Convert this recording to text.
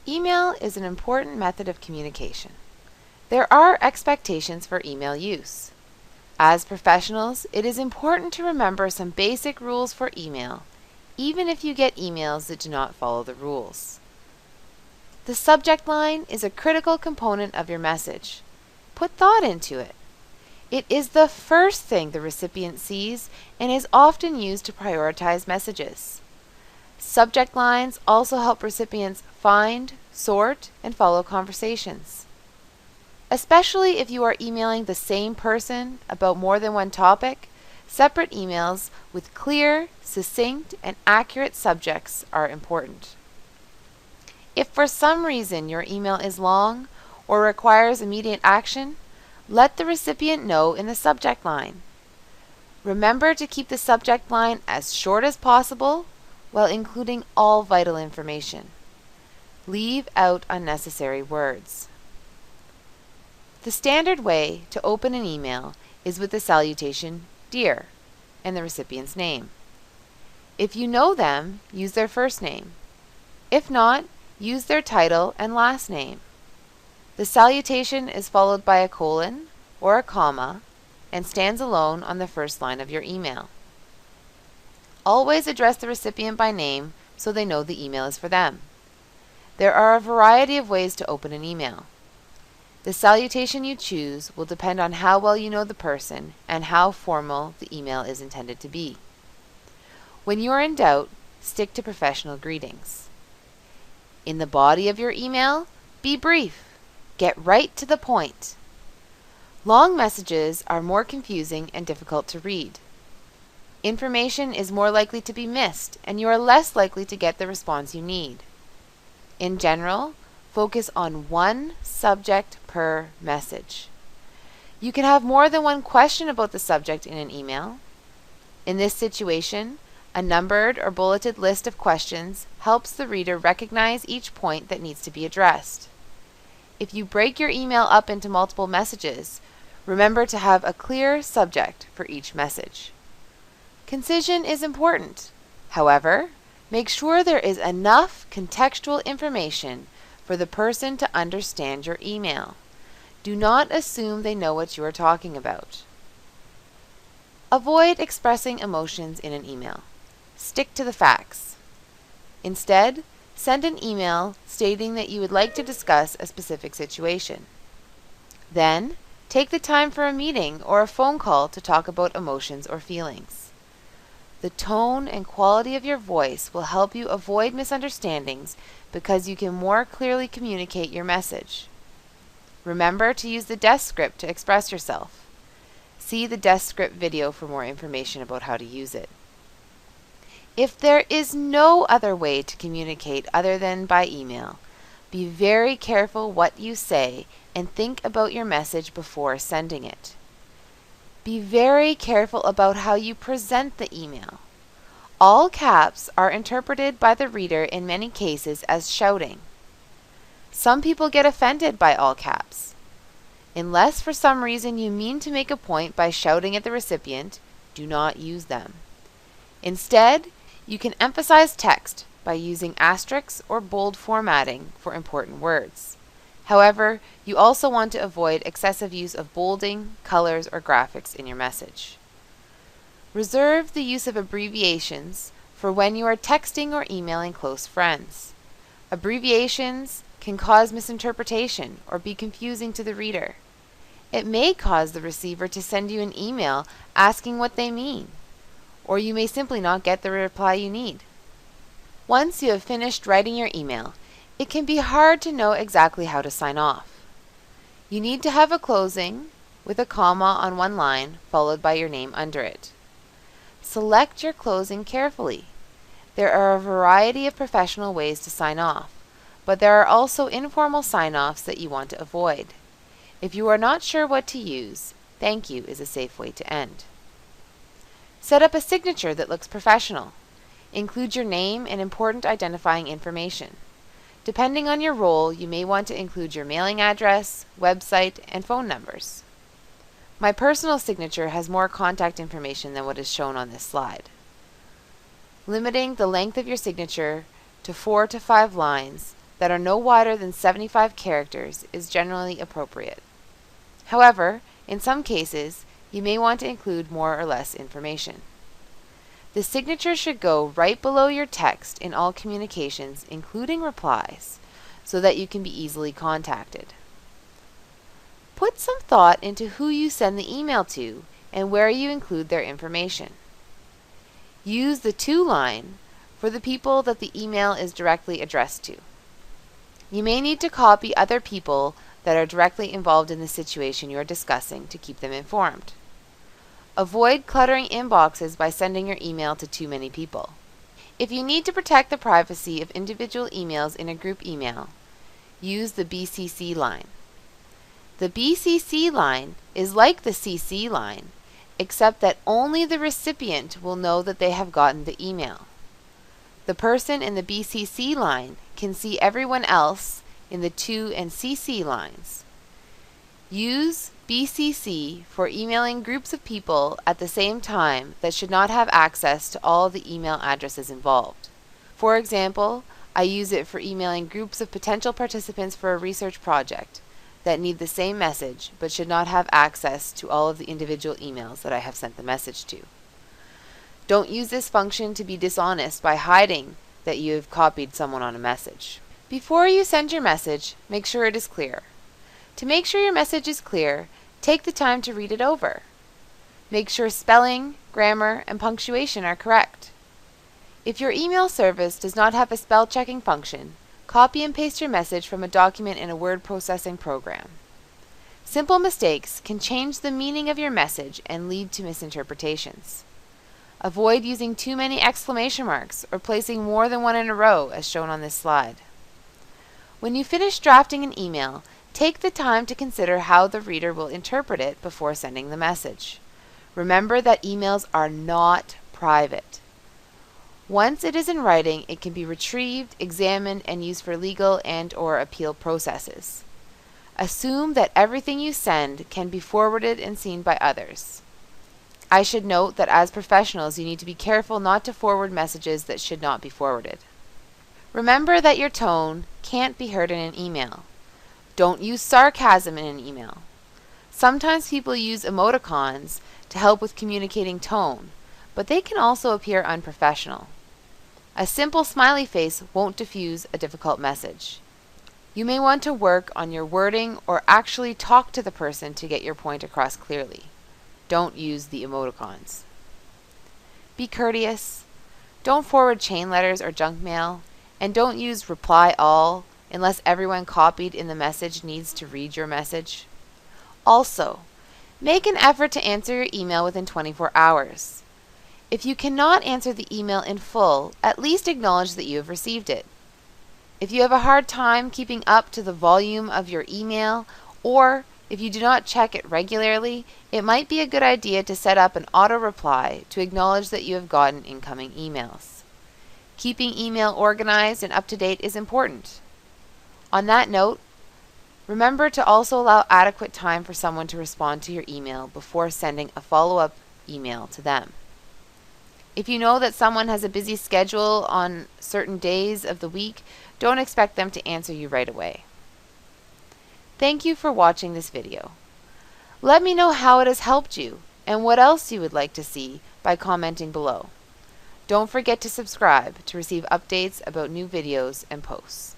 Email is an important method of communication. There are expectations for email use. As professionals, it is important to remember some basic rules for email, even if you get emails that do not follow the rules. The subject line is a critical component of your message. Put thought into it. It is the first thing the recipient sees and is often used to prioritize messages. Subject lines also help recipients find, sort, and follow conversations. Especially if you are emailing the same person about more than one topic, separate emails with clear, succinct, and accurate subjects are important. If for some reason your email is long or requires immediate action, let the recipient know in the subject line. Remember to keep the subject line as short as possible while including all vital information. Leave out unnecessary words. The standard way to open an email is with the salutation "Dear" and the recipient's name. If you know them, use their first name. If not, use their title and last name. The salutation is followed by a colon or a comma and stands alone on the first line of your email. Always address the recipient by name so they know the email is for them. There are a variety of ways to open an email. The salutation you choose will depend on how well you know the person and how formal the email is intended to be. When you are in doubt, stick to professional greetings. In the body of your email, be brief. Get right to the point. Long messages are more confusing and difficult to read. Information is more likely to be missed, and you are less likely to get the response you need. In general, focus on one subject per message. You can have more than one question about the subject in an email. In this situation, a numbered or bulleted list of questions helps the reader recognize each point that needs to be addressed. If you break your email up into multiple messages, remember to have a clear subject for each message. Concision is important. However, make sure there is enough contextual information for the person to understand your email. Do not assume they know what you are talking about. Avoid expressing emotions in an email. Stick to the facts. Instead, send an email stating that you would like to discuss a specific situation. Then, take the time for a meeting or a phone call to talk about emotions or feelings. The tone and quality of your voice will help you avoid misunderstandings because you can more clearly communicate your message. Remember to use the DESC script to express yourself. See the DESC script video for more information about how to use it. If there is no other way to communicate other than by email, be very careful what you say and think about your message before sending it. Be very careful about how you present the email. All caps are interpreted by the reader in many cases as shouting. Some people get offended by all caps. Unless for some reason you mean to make a point by shouting at the recipient, do not use them. Instead, you can emphasize text by using asterisks or bold formatting for important words. However, you also want to avoid excessive use of bolding, colors, or graphics in your message. Reserve the use of abbreviations for when you are texting or emailing close friends. Abbreviations can cause misinterpretation or be confusing to the reader. It may cause the receiver to send you an email asking what they mean, or you may simply not get the reply you need. Once you have finished writing your email, it can be hard to know exactly how to sign off. You need to have a closing with a comma on one line followed by your name under it. Select your closing carefully. There are a variety of professional ways to sign off, but there are also informal sign-offs that you want to avoid. If you are not sure what to use, thank you is a safe way to end. Set up a signature that looks professional. Include your name and important identifying information. Depending on your role, you may want to include your mailing address, website, and phone numbers. My personal signature has more contact information than what is shown on this slide. Limiting the length of your signature to 4 to 5 lines, that are no wider than 75 characters is generally appropriate. However, in some cases, you may want to include more or less information. The signature should go right below your text in all communications, including replies, so that you can be easily contacted. Put some thought into who you send the email to and where you include their information. Use the to line for the people that the email is directly addressed to. You may need to copy other people that are directly involved in the situation you are discussing to keep them informed. Avoid cluttering inboxes by sending your email to too many people. If you need to protect the privacy of individual emails in a group email, use the BCC line. The BCC line is like the CC line, except that only the recipient will know that they have gotten the email. The person in the BCC line can see everyone else in the to and CC lines. Use BCC for emailing groups of people at the same time that should not have access to all the email addresses involved. For example, I use it for emailing groups of potential participants for a research project that need the same message but should not have access to all of the individual emails that I have sent the message to. Don't use this function to be dishonest by hiding that you have copied someone on a message. Before you send your message, make sure it is clear. To make sure your message is clear, take the time to read it over. Make sure spelling, grammar, and punctuation are correct. If your email service does not have a spell checking function, copy and paste your message from a document in a word processing program. Simple mistakes can change the meaning of your message and lead to misinterpretations. Avoid using too many exclamation marks or placing more than one in a row as shown on this slide. When you finish drafting an email, take the time to consider how the reader will interpret it before sending the message. Remember that emails are not private. Once it is in writing, it can be retrieved, examined, and used for legal and/or appeal processes. Assume that everything you send can be forwarded and seen by others. I should note that as professionals, you need to be careful not to forward messages that should not be forwarded. Remember that your tone can't be heard in an email. Don't use sarcasm in an email. Sometimes people use emoticons to help with communicating tone, but they can also appear unprofessional. A simple smiley face won't diffuse a difficult message. You may want to work on your wording or actually talk to the person to get your point across clearly. Don't use the emoticons. Be courteous. Don't forward chain letters or junk mail, and don't use reply all unless everyone copied in the message needs to read your message. Also, make an effort to answer your email within 24 hours. If you cannot answer the email in full, at least acknowledge that you have received it. If you have a hard time keeping up to the volume of your email, or if you do not check it regularly, it might be a good idea to set up an auto reply to acknowledge that you have gotten incoming emails. Keeping email organized and up to date is important. On that note, remember to also allow adequate time for someone to respond to your email before sending a follow-up email to them. If you know that someone has a busy schedule on certain days of the week, don't expect them to answer you right away. Thank you for watching this video. Let me know how it has helped you and what else you would like to see by commenting below. Don't forget to subscribe to receive updates about new videos and posts.